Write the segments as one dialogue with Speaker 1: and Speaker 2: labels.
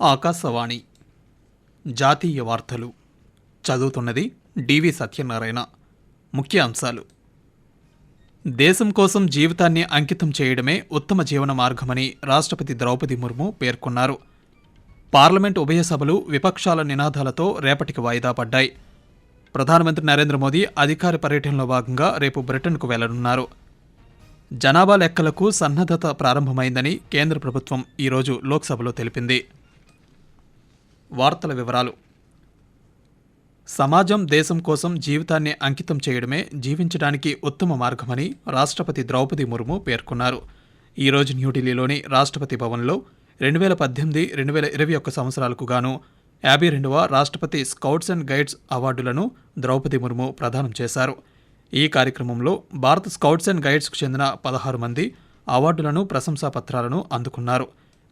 Speaker 1: ఆకాశవాణి జాతీయ వార్తలు చదువుతున్నది డివి సత్యనారాయణ. ముఖ్య అంశాలు: దేశం కోసం జీవితాన్ని అంకితం చేయడమే ఉత్తమ జీవన మార్గమని రాష్ట్రపతి ద్రౌపది ముర్ము పేర్కొన్నారు. పార్లమెంట్ ఉభయ సభలు విపక్షాల నినాదాలతో రేపటికి వాయిదా పడ్డాయి. ప్రధానమంత్రి నరేంద్ర మోదీ అధికార పర్యటనలో భాగంగా రేపు బ్రిటన్కు వెళ్లనున్నారు. జనాభా లెక్కలకు సన్నద్ధత ప్రారంభమైందని కేంద్ర ప్రభుత్వం ఈరోజు లోక్సభలో తెలిపింది. వార్తల వివరాలు: సమాజం దేశం కోసం జీవితాన్ని అంకితం చేయడమే జీవించడానికి ఉత్తమ మార్గమని రాష్ట్రపతి ద్రౌపది ముర్ము పేర్కొన్నారు. ఈరోజు న్యూఢిల్లీలోని రాష్ట్రపతి భవన్లో 2018-2021 సంవత్సరాలకు గాను 52వ రాష్ట్రపతి స్కౌట్స్ అండ్ గైడ్స్ అవార్డులను ద్రౌపది ముర్ము ప్రదానం చేశారు. ఈ కార్యక్రమంలో భారత స్కౌట్స్ అండ్ గైడ్స్కు చెందిన 16 మంది అవార్డులను, ప్రశంసాపత్రాలను అందుకున్నారు.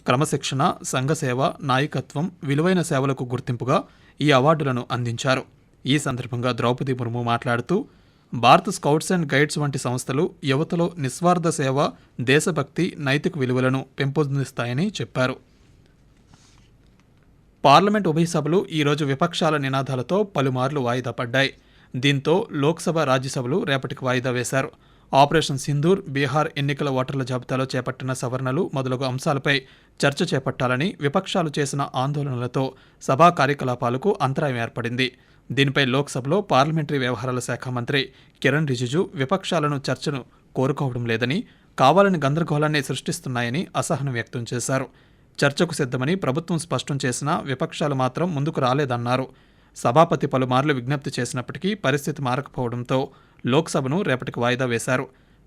Speaker 1: క్రమశిక్షణ, సంఘసేవ, నాయకత్వం, విలువైన సేవలకు గుర్తింపుగా ఈ అవార్డులను అందించారు. ఈ సందర్భంగా ద్రౌపది ముర్ము మాట్లాడుతూ, భారత స్కౌట్స్ అండ్ గైడ్స్ వంటి సంస్థలు యువతలో నిస్వార్థ సేవ, దేశభక్తి, నైతిక విలువలను పెంపొందిస్తాయని చెప్పారు. పార్లమెంట్ ఉభయ సభలు ఈరోజు విపక్షాల నినాదాలతో పలుమార్లు వాయిదా పడ్డాయి. దీంతో లోక్సభ, రాజ్యసభలు రేపటికి వాయిదా వేశారు. ఆపరేషన్ సింధూర్, బీహార్ ఎన్నికల ఓటర్ల జాబితాలో చేపట్టిన సవరణలు మొదలగు అంశాలపై చర్చ చేపట్టాలని విపక్షాలు చేసిన ఆందోళనలతో సభా కార్యకలాపాలకు అంతరాయం ఏర్పడింది. దీనిపై లోక్సభలో పార్లమెంటరీ వ్యవహారాల శాఖ మంత్రి కిరణ్ రిజిజు విపక్షాలను చర్చను కోరుకోవడం లేదని, కావాలని గందరగోళాన్ని సృష్టిస్తున్నాయని అసహనం వ్యక్తం చేశారు. చర్చకు సిద్ధమని ప్రభుత్వం స్పష్టం చేసినా విపక్షాలు మాత్రం ముందుకు రాలేదన్నారు. సభాపతి పలుమార్లు విజ్ఞప్తి చేసినప్పటికీ పరిస్థితి మారకపోవడంతో లోక్సభను రేపటికి వాయిదా వేశారు.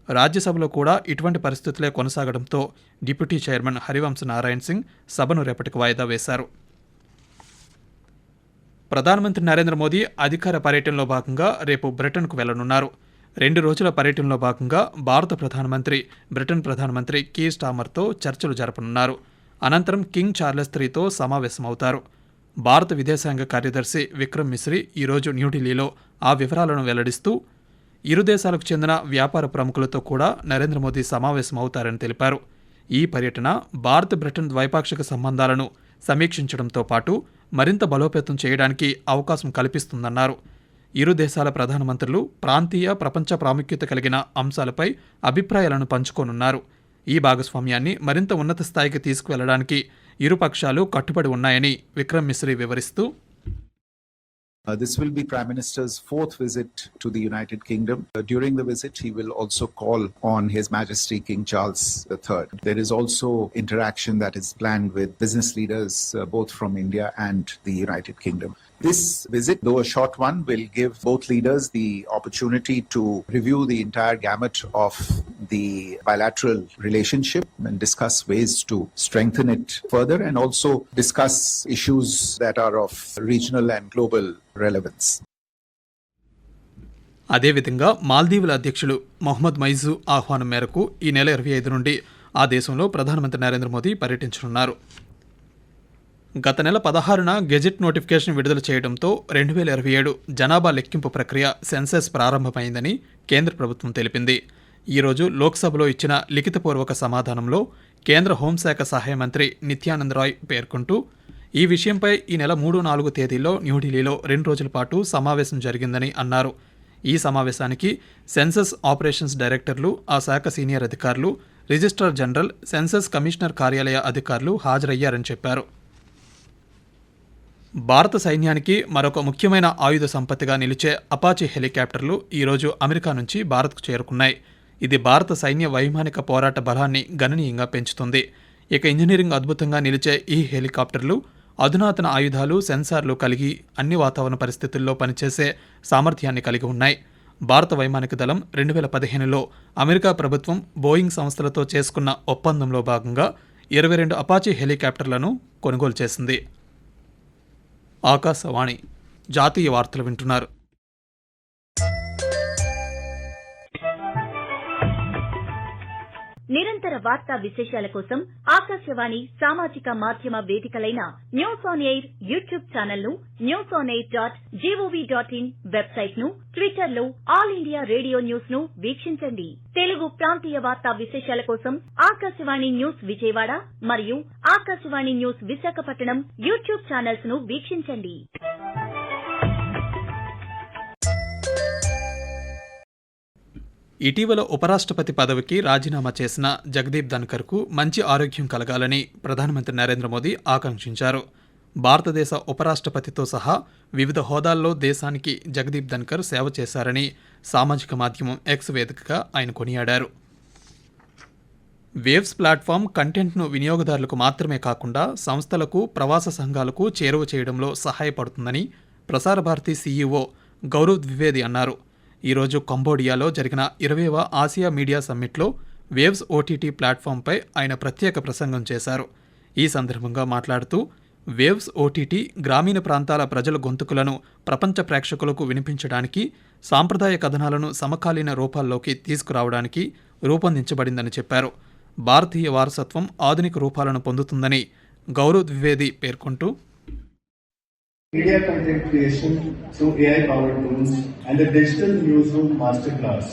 Speaker 1: రాజ్యసభలో కూడా ఇటువంటి పరిస్థితులే కొనసాగడంతో డిప్యూటీ చైర్మన్ హరివంశ్ నారాయణ్ సింగ్ సభను రేపటికి వాయిదా వేశారు. ప్రధానమంత్రి నరేంద్ర మోదీ అధికార పర్యటనలో భాగంగా రేపు బ్రిటన్కు వెళ్లనున్నారు. 2 రోజుల పర్యటనలో భాగంగా భారత ప్రధానమంత్రి బ్రిటన్ ప్రధానమంత్రి కీర్ స్టార్మర్తో చర్చలు జరపనున్నారు. అనంతరం కింగ్ చార్లెస్ IIIతో సమావేశమవుతారు. భారత విదేశాంగ కార్యదర్శి విక్రమ్ మిశ్రీ ఈరోజు న్యూఢిల్లీలో ఆ వివరాలను వెల్లడిస్తూ, ఇరు దేశాలకు చెందిన వ్యాపార ప్రముఖులతో కూడా నరేంద్ర మోదీ సమావేశమవుతారని తెలిపారు. ఈ పర్యటన భారత్ బ్రిటన్ ద్వైపాక్షిక సంబంధాలను సమీక్షించడంతో పాటు మరింత బలోపేతం చేయడానికి అవకాశం కల్పిస్తుందన్నారు. ఇరు దేశాల ప్రధానమంత్రులు ప్రాంతీయ, ప్రపంచ ప్రాముఖ్యత కలిగిన అంశాలపై అభిప్రాయాలను పంచుకోనున్నారు. ఈ భాగస్వామ్యాన్ని మరింత ఉన్నత స్థాయికి తీసుకువెళ్లడానికి ఇరు పక్షాలు కట్టుబడి ఉన్నాయని విక్రమ్ మిశ్రీ వివరిస్తూ,
Speaker 2: This will be Prime Minister's 4th visit to the United Kingdom. During the visit, he will also call on His Majesty King Charles III. There is also interaction that is planned with business leaders both from India and the United Kingdom. This visit, though a short one, will give both leaders the opportunity to review the entire gamut of the bilateral relationship and discuss ways to strengthen it further, and also discuss issues that are of regional and global relevance.
Speaker 1: అదేవిధంగా మాల్దీవుల అధ్యక్షులు Mohammed Meizu ఆహ్వానం మేరకు ఈ నెల 25 నుండి ఆ దేశంలో ప్రధానమంత్రి నరేంద్ర మోదీ పర్యటించనున్నారు. గత నెల 16న గెజిట్ నోటిఫికేషన్ విడుదల చేయడంతో 2027 జనాభా లెక్కింపు ప్రక్రియ సెన్సస్ ప్రారంభమైందని కేంద్ర ప్రభుత్వం తెలిపింది. ఈరోజు లోక్సభలో ఇచ్చిన లిఖితపూర్వక సమాధానంలో కేంద్ర హోంశాఖ సహాయ మంత్రి నిత్యానంద్ రాయ్ పేర్కొంటూ, ఈ విషయంపై ఈ నెల 3-4 తేదీల్లో న్యూఢిల్లీలో 2 రోజుల పాటు సమావేశం జరిగిందని అన్నారు. ఈ సమావేశానికి సెన్సస్ ఆపరేషన్స్ డైరెక్టర్లు, ఆ శాఖ సీనియర్ అధికారులు, రిజిస్ట్రార్ జనరల్, సెన్సస్ కమిషనర్ కార్యాలయ అధికారులు హాజరయ్యారని చెప్పారు. భారత సైన్యానికి మరొక ముఖ్యమైన ఆయుధ సంపత్తిగా నిలిచే అపాచీ హెలికాప్టర్లు ఈరోజు అమెరికా నుంచి భారత్కు చేరుకున్నాయి. ఇది భారత సైన్య వైమానిక పోరాట బలాన్ని గణనీయంగా పెంచుతుంది. ఇక ఇంజనీరింగ్ అద్భుతంగా నిలిచే ఈ హెలికాప్టర్లు అధునాతన ఆయుధాలు, సెన్సార్లు కలిగి అన్ని వాతావరణ పరిస్థితుల్లో పనిచేసే సామర్థ్యాన్ని కలిగి ఉన్నాయి. భారత వైమానిక దళం 2015లో అమెరికా ప్రభుత్వం బోయింగ్ సంస్థలతో చేసుకున్న ఒప్పందంలో భాగంగా 22 అపాచీ హెలికాప్టర్లను కొనుగోలు చేసింది. ఆకాశవాణి జాతీయ వార్తలు వింటున్నారు.
Speaker 3: నిరంతర వార్తా విశేషాల కోసం ఆకాశవాణి సామాజిక మాధ్యమ వేదికలైన news on air YouTube channel ను, newsonair.gov.in వెబ్సైట్ ను, ట్విట్టర్ లో ఆల్ ఇండియా రేడియో న్యూస్ ను వీక్షించండి. తెలుగు ప్రాంతీయ వార్తా విశేషాల కోసం ఆకాశవాణి న్యూస్ విజయవాడ మరియు Akashvani news Visakhapatnam YouTube channels ను వీక్షించండి.
Speaker 1: ఇటీవల ఉపరాష్ట్రపతి పదవికి రాజీనామా చేసిన జగదీప్ ధన్కర్కు మంచి ఆరోగ్యం కలగాలని ప్రధానమంత్రి నరేంద్ర మోదీ ఆకాంక్షించారు. భారతదేశ ఉపరాష్ట్రపతితో సహా వివిధ హోదాల్లో దేశానికి జగదీప్ ధన్కర్ సేవ చేశారని సామాజిక మాధ్యమం ఎక్స్ వేదికగా ఆయన కొనియాడారు. వేవ్స్ ప్లాట్ఫామ్ కంటెంట్ను వినియోగదారులకు మాత్రమే కాకుండా సంస్థలకు, ప్రవాస సంఘాలకు చేరువ చేయడంలో సహాయపడుతుందని ప్రసార భారతి సీఈఓ గౌరవ్ ద్వివేది అన్నారు. ఈరోజు కంబోడియాలో జరిగిన 20వ ఆసియా మీడియా సమ్మిట్లో వేవ్స్ ఓటీటీ ప్లాట్ఫామ్పై ఆయన ప్రత్యేక ప్రసంగం చేశారు. ఈ సందర్భంగా మాట్లాడుతూ వేవ్స్ ఓటీటీ గ్రామీణ ప్రాంతాల ప్రజల గొంతుకులను ప్రపంచ ప్రేక్షకులకు వినిపించడానికి, సాంప్రదాయ కథనాలను సమకాలీన రూపాల్లోకి తీసుకురావడానికి రూపొందించబడిందని చెప్పారు. భారతీయ వారసత్వం ఆధునిక రూపాలను పొందుతుందని గౌరవ్ ద్వివేది పేర్కొంటూ
Speaker 4: Media content creation through AI-powered tools and the digital newsroom masterclass,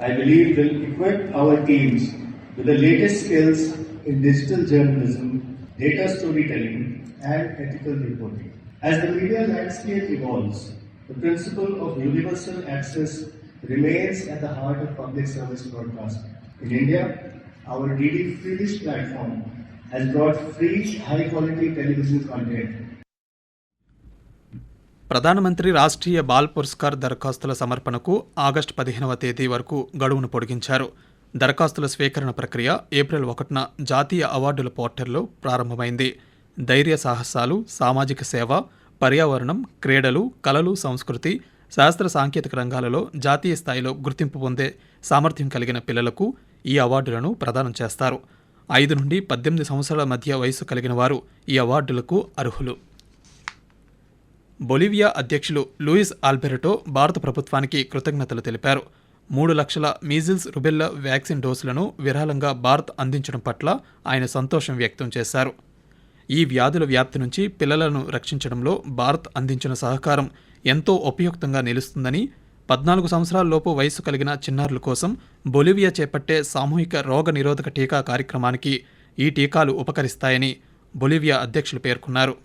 Speaker 4: I believe, will equip our teams with the latest skills in digital journalism, data storytelling, and ethical reporting. As the media landscape evolves, the principle of universal access remains at the heart of public service broadcasting. In India, our DD Freedish platform has brought free, high-quality television content.
Speaker 1: ప్రధానమంత్రి Rashtriya ball పురస్కార్ దరఖాస్తుల సమర్పణకు August 15వ తేదీ వరకు గడువును పొడిగించారు. దరఖాస్తుల స్వీకరణ ప్రక్రియ April 1న జాతీయ అవార్డుల పోర్టల్లో ప్రారంభమైంది. ధైర్య సాహసాలు, సామాజిక సేవ, పర్యావరణం, క్రీడలు, కళలు, సంస్కృతి, శాస్త్ర సాంకేతిక రంగాలలో జాతీయ స్థాయిలో గుర్తింపు పొందే సామర్థ్యం కలిగిన పిల్లలకు ఈ అవార్డులను ప్రదానం చేస్తారు. 5 నుండి 18 సంవత్సరాల మధ్య వయసు కలిగిన వారు ఈ అవార్డులకు అర్హులు. బొలివియా అధ్యక్షులు లూయిస్ ఆల్బెర్టో భారత ప్రభుత్వానికి కృతజ్ఞతలు తెలిపారు. 3 లక్షల మీజిల్స్, రుబెల్లా వ్యాక్సిన్ డోసులను విరాళంగా భారత్ అందించడం పట్ల ఆయన సంతోషం వ్యక్తం చేశారు. ఈ వ్యాధుల వ్యాప్తి నుంచి పిల్లలను రక్షించడంలో భారత్ అందించిన సహకారం ఎంతో ఉపయుక్తంగా నిలుస్తుందని, 14 సంవత్సరాలలోపు వయసు కలిగిన చిన్నారుల కోసం బొలివియా చేపట్టే సామూహిక రోగ నిరోధక టీకా కార్యక్రమానికి ఈ టీకాలు ఉపకరిస్తాయని బొలివియా అధ్యక్షులు పేర్కొన్నారు.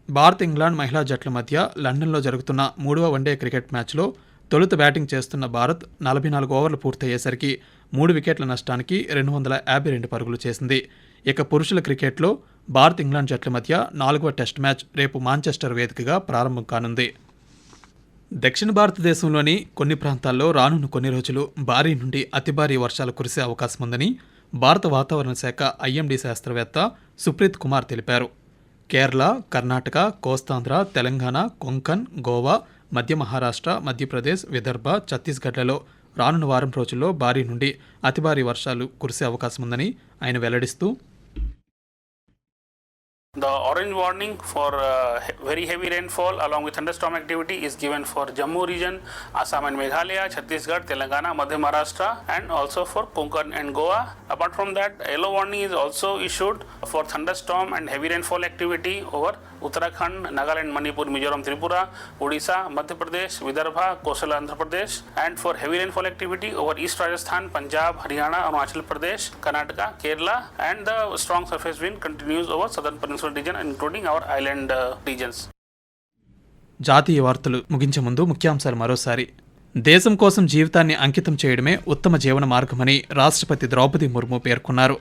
Speaker 1: భారత్, ఇంగ్లాండ్ మహిళా జట్ల మధ్య లండన్లో జరుగుతున్న 3వ వన్డే క్రికెట్ మ్యాచ్లో తొలుత బ్యాటింగ్ చేస్తున్న భారత్ 44 ఓవర్లు పూర్తయ్యేసరికి 3 వికెట్ల నష్టానికి 252 పరుగులు చేసింది. ఇక పురుషుల క్రికెట్లో భారత్, ఇంగ్లాండ్ జట్ల మధ్య 4వ టెస్ట్ మ్యాచ్ రేపు మాంచెస్టర్ వేదికగా ప్రారంభం కానుంది. దక్షిణ భారతదేశంలోని కొన్ని ప్రాంతాల్లో రానున్న కొన్ని రోజులు భారీ నుండి అతి భారీ వర్షాలు కురిసే అవకాశం ఉందని భారత వాతావరణ శాఖ ఐఎండీ శాస్త్రవేత్త సుప్రీత్ కుమార్ తెలిపారు. కేరళ, కర్ణాటక, కోస్తాంధ్ర, తెలంగాణ, కొంకన్, గోవా, మధ్య మహారాష్ట్ర, మధ్యప్రదేశ్, విదర్భ, ఛత్తీస్గఢ్లలో రానున్న వారం రోజుల్లో భారీ నుండి అతి భారీ వర్షాలు కురిసే అవకాశం ఉందని ఆయన వెల్లడిస్తూ
Speaker 5: The orange warning for very heavy rainfall along with thunderstorm activity is given for Jammu region, Assam and Meghalaya, Chhattisgarh, Telangana, Madhya Maharashtra and also for Konkan and Goa. Apart from that, yellow warning is also issued for thunderstorm and heavy rainfall activity over Uttarakhand, Nagaland, Manipur, Mizoram, Tripura, Odisha, Madhya Pradesh, Vidarbha, Coastal Andhra Pradesh, and for heavy rainfall activity over East Rajasthan, Punjab, Haryana, Arunachal Pradesh, Karnataka, Kerala, and the strong surface wind continues over southern peninsula region including our island regions.
Speaker 1: జాతీయ వార్తలు ముగించే ముందు ముఖ్యాంశాలు మరోసారి. దేశం కోసం జీవితాన్ని అంకితం చేయడమే ఉత్తమ జీవన మార్గమని రాష్ట్రపతి ద్రౌపది ముర్ము పేర్కొన్నారు.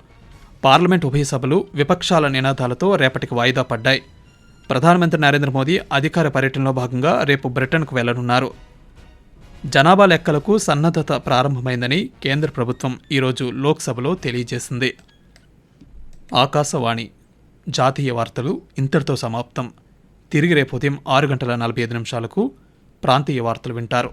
Speaker 1: పార్లమెంట్ ఉభయ సభలు విపక్షాల నినాదాలతో రేపటికి వాయిదా పడ్డాయి. ప్రధానమంత్రి నరేంద్ర మోదీ అధికార పర్యటనలో భాగంగా రేపు బ్రిటన్కు వెళ్లనున్నారు. జనాభా లెక్కలకు సన్నద్ధత ప్రారంభమైందని కేంద్ర ప్రభుత్వం ఈరోజు లోక్సభలో తెలియజేసింది. ఆకాశవాణి జాతీయ వార్తలు ఇంతటితో సమాప్తం. తిరిగి రేపు ఉదయం 6:45 ప్రాంతీయ వార్తలు వింటారు.